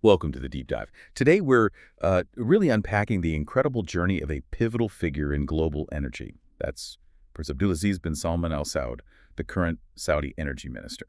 Welcome to the Deep Dive. Today we're really unpacking the incredible journey of a pivotal figure in global energy. That's Prince Abdulaziz bin Salman Al Saud, the current Saudi energy minister.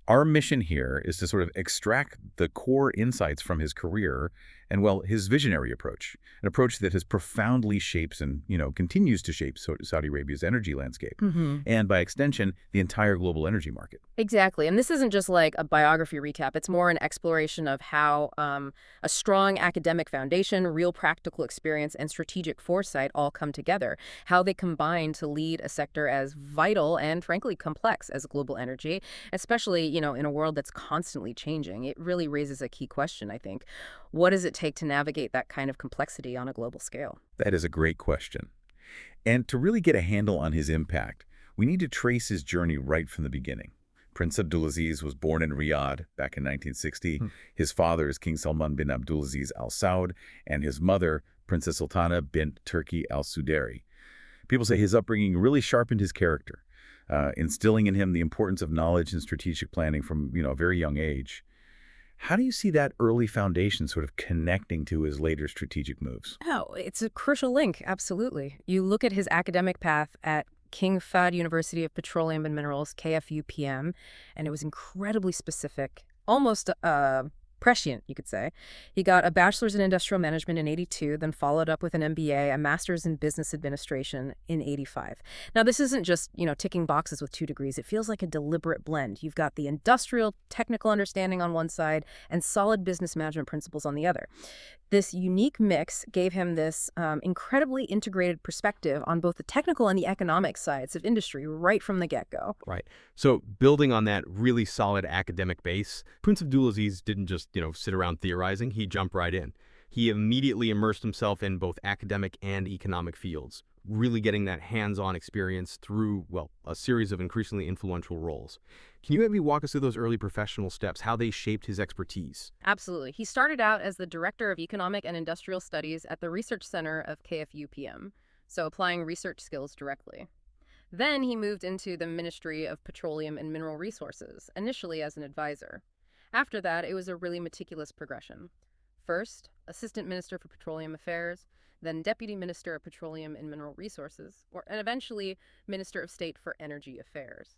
Our mission here is to sort of extract the core insights from his career and, well, his visionary approach, an approach that has profoundly shaped and, continues to shape Saudi Arabia's energy landscape, and by extension, the entire global energy market. Exactly. And this isn't just like a biography recap. It's more an exploration of how a strong academic foundation, real practical experience, and strategic foresight all come together, how they combine to lead a sector as vital and, frankly, complex as global energy, especially, in a world that's constantly changing. It really raises a key question, I think. What does it take to navigate that kind of complexity on a global scale? That is a great question. And to really get a handle on his impact, we need to trace his journey right from the beginning. Prince Abdulaziz was born in Riyadh back in 1960. His father is King Salman bin Abdulaziz Al Saud, and his mother, Princess Sultana bint Turki Al Sudairi. People say his upbringing really sharpened his character, instilling in him the importance of knowledge and strategic planning from a very young age. How do you see that early foundation sort of connecting to his later strategic moves? Oh, it's a crucial link, absolutely. You look at his academic path at King Fahd University of Petroleum and Minerals, KFUPM, and it was incredibly specific, almost prescient, you could say. He got a bachelor's in industrial management in '82, then followed up with an MBA, a master's in business administration in '85. Now, this isn't just, ticking boxes with 2 degrees. It feels like a deliberate blend. You've got the industrial, technical understanding on one side and solid business management principles on the other. This unique mix gave him this incredibly integrated perspective on both the technical and the economic sides of industry right from the get-go. Right. So building on that really solid academic base, Prince Abdulaziz didn't just, sit around theorizing. He jumped right in. He immediately immersed himself in both academic and economic fields, really getting that hands-on experience through, well, a series of increasingly influential roles. Can you maybe walk us through those early professional steps, how they shaped his expertise? Absolutely. He started out as the Director of Economic and Industrial Studies at the Research Center of KFUPM, so applying research skills directly. Then he moved into the Ministry of Petroleum and Mineral Resources, initially as an advisor. After that, it was a really meticulous progression. First, Assistant Minister for Petroleum Affairs, then Deputy Minister of Petroleum and Mineral Resources, and eventually Minister of State for Energy Affairs.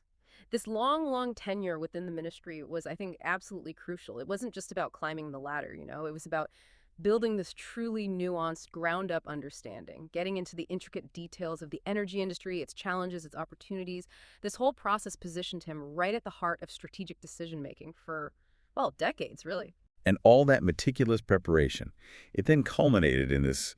This long tenure within the ministry was, I think, absolutely crucial. It wasn't just about climbing the ladder, it was about building this truly nuanced, ground-up understanding, getting into the intricate details of the energy industry, its challenges, its opportunities. This whole process positioned him right at the heart of strategic decision-making for, well, decades, really. And all that meticulous preparation, it then culminated in this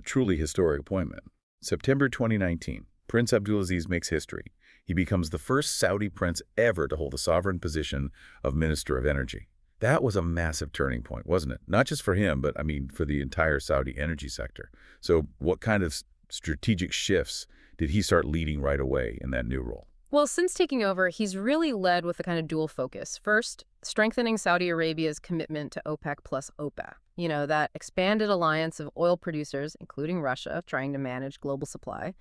truly historic appointment. September 2019, Prince Abdulaziz makes history. He becomes the first Saudi prince ever to hold the sovereign position of Minister of Energy. That was a massive turning point, wasn't it? Not just for him, but for the entire Saudi energy sector. So what kind of strategic shifts did he start leading right away in that new role? Well, since taking over, he's really led with a kind of dual focus. First, strengthening Saudi Arabia's commitment to OPEC plus OPEC. That expanded alliance of oil producers, including Russia, trying to manage global supply.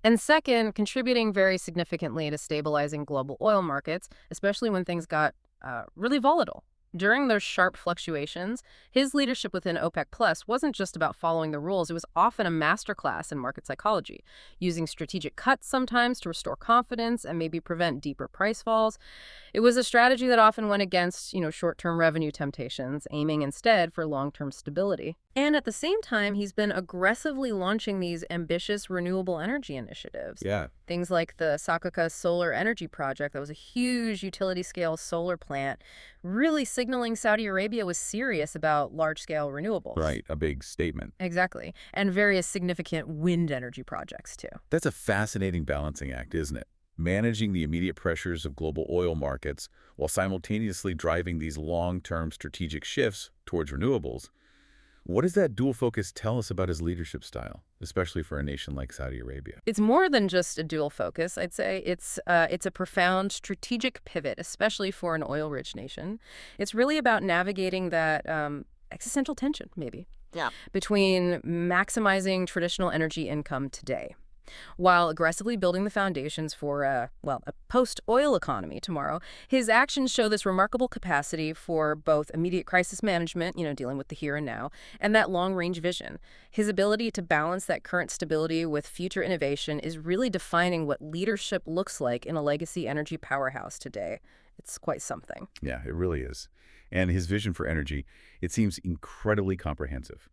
And second, contributing very significantly to stabilizing global oil markets, especially when things got really volatile. During those sharp fluctuations, his leadership within OPEC Plus wasn't just about following the rules. It was often a masterclass in market psychology, using strategic cuts sometimes to restore confidence and maybe prevent deeper price falls. It was a strategy that often went against, short-term revenue temptations, aiming instead for long-term stability. And at the same time, he's been aggressively launching these ambitious renewable energy initiatives. Yeah. Things like the Sakaka Solar Energy Project, that was a huge utility-scale solar plant, really signaling Saudi Arabia was serious about large-scale renewables. Right, a big statement. Exactly. And various significant wind energy projects, too. That's a fascinating balancing act, isn't it? Managing the immediate pressures of global oil markets while simultaneously driving these long-term strategic shifts towards renewables. What does that dual focus tell us about his leadership style, especially for a nation like Saudi Arabia? It's more than just a dual focus. I'd say it's a profound strategic pivot, especially for an oil-rich nation. It's really about navigating that existential tension, maybe, between maximizing traditional energy income today While aggressively building the foundations for a post-oil economy tomorrow, his actions show this remarkable capacity for both immediate crisis management, dealing with the here and now, and that long-range vision. His ability to balance that current stability with future innovation is really defining what leadership looks like in a legacy energy powerhouse today. It's quite something. Yeah, it really is. And his vision for energy, it seems incredibly comprehensive,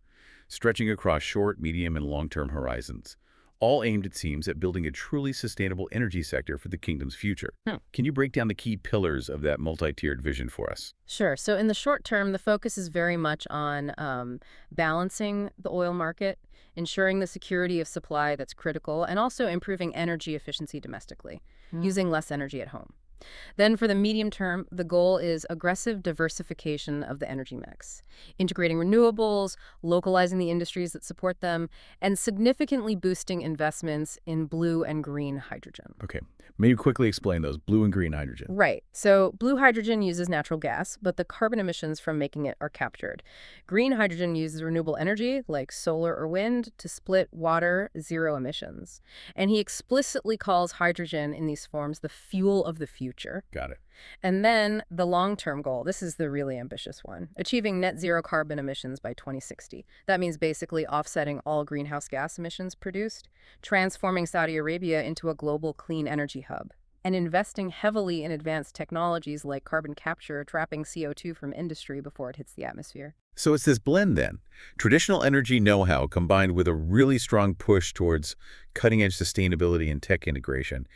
stretching across short, medium, and long-term horizons, all aimed, it seems, at building a truly sustainable energy sector for the kingdom's future. Can you break down the key pillars of that multi-tiered vision for us? Sure. So in the short term, the focus is very much on balancing the oil market, ensuring the security of supply that's critical, and also improving energy efficiency domestically, using less energy at home. Then for the medium term, the goal is aggressive diversification of the energy mix, integrating renewables, localizing the industries that support them, and significantly boosting investments in blue and green hydrogen. Okay, maybe quickly explain those, blue and green hydrogen. Right. So blue hydrogen uses natural gas, but the carbon emissions from making it are captured. Green hydrogen uses renewable energy, like solar or wind, to split water, zero emissions. And he explicitly calls hydrogen in these forms the fuel of the future. Got it. And then the long-term goal, this is the really ambitious one, achieving net zero carbon emissions by 2060. That means basically offsetting all greenhouse gas emissions produced, transforming Saudi Arabia into a global clean energy hub, and investing heavily in advanced technologies like carbon capture, trapping CO2 from industry before it hits the atmosphere. So it's this blend then. Traditional energy know-how combined with a really strong push towards cutting-edge sustainability and tech integration.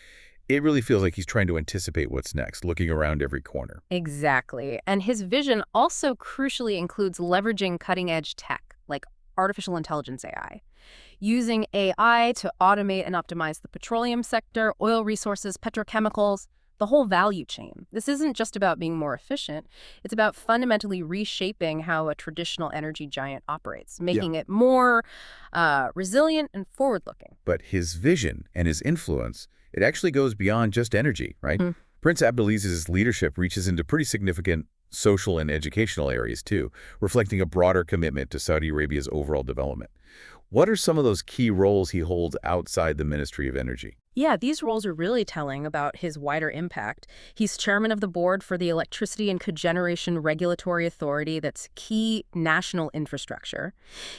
It really feels like he's trying to anticipate what's next, looking around every corner. Exactly. And his vision also crucially includes leveraging cutting-edge tech, like artificial intelligence AI. Using AI to automate and optimize the petroleum sector, oil resources, petrochemicals, the whole value chain. This isn't just about being more efficient. It's about fundamentally reshaping how a traditional energy giant operates, making it more resilient and forward-looking. But his vision and his influence, it actually goes beyond just energy, right? Prince Abdulaziz's leadership reaches into pretty significant social and educational areas too, reflecting a broader commitment to Saudi Arabia's overall development. What are some of those key roles he holds outside the Ministry of Energy? Yeah, these roles are really telling about his wider impact. He's chairman of the board for the Electricity and Cogeneration Regulatory Authority, that's key national infrastructure.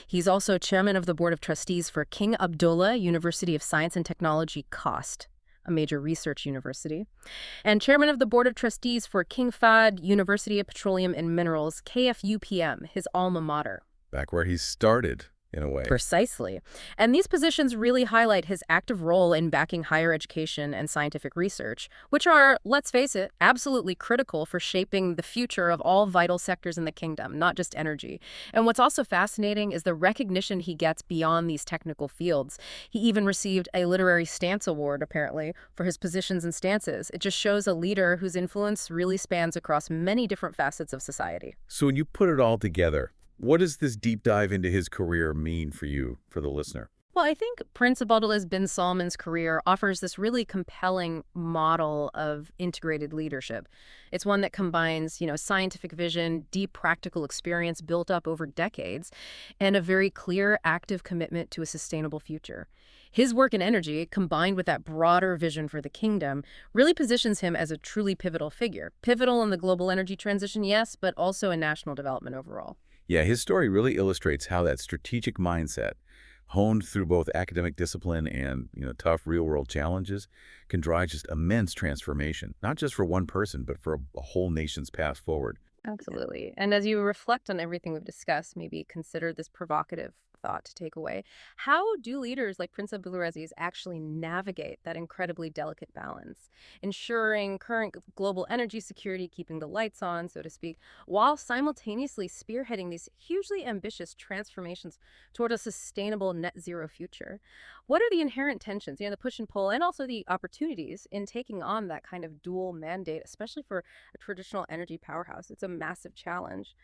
He's also chairman of the board of trustees for King Abdullah University of Science and Technology, KOST, a major research university, and chairman of the board of trustees for King Fahd University of Petroleum and Minerals, KFUPM, his alma mater. Back where he started, in a way. Precisely. And these positions really highlight his active role in backing higher education and scientific research, which are, let's face it, absolutely critical for shaping the future of all vital sectors in the kingdom, not just energy. And what's also fascinating is the recognition he gets beyond these technical fields. He even received a literary stance award, apparently, for his positions and stances. It just shows a leader whose influence really spans across many different facets of society. So when you put it all together, what does this deep dive into his career mean for you, for the listener? Well, I think Prince Abdulaziz bin Salman's career offers this really compelling model of integrated leadership. It's one that combines, scientific vision, deep practical experience built up over decades, and a very clear, active commitment to a sustainable future. His work in energy, combined with that broader vision for the kingdom, really positions him as a truly pivotal figure. Pivotal in the global energy transition, yes, but also in national development overall. Yeah, his story really illustrates how that strategic mindset, honed through both academic discipline and, tough real-world challenges, can drive just immense transformation, not just for one person, but for a whole nation's path forward. Absolutely. And as you reflect on everything we've discussed, maybe consider this provocative thought to take away. How do leaders like Prince Abdulaziz actually navigate that incredibly delicate balance, ensuring current global energy security, keeping the lights on, so to speak, while simultaneously spearheading these hugely ambitious transformations toward a sustainable net zero future? What are the inherent tensions, the push and pull, and also the opportunities in taking on that kind of dual mandate, especially for a traditional energy powerhouse? It's a massive challenge.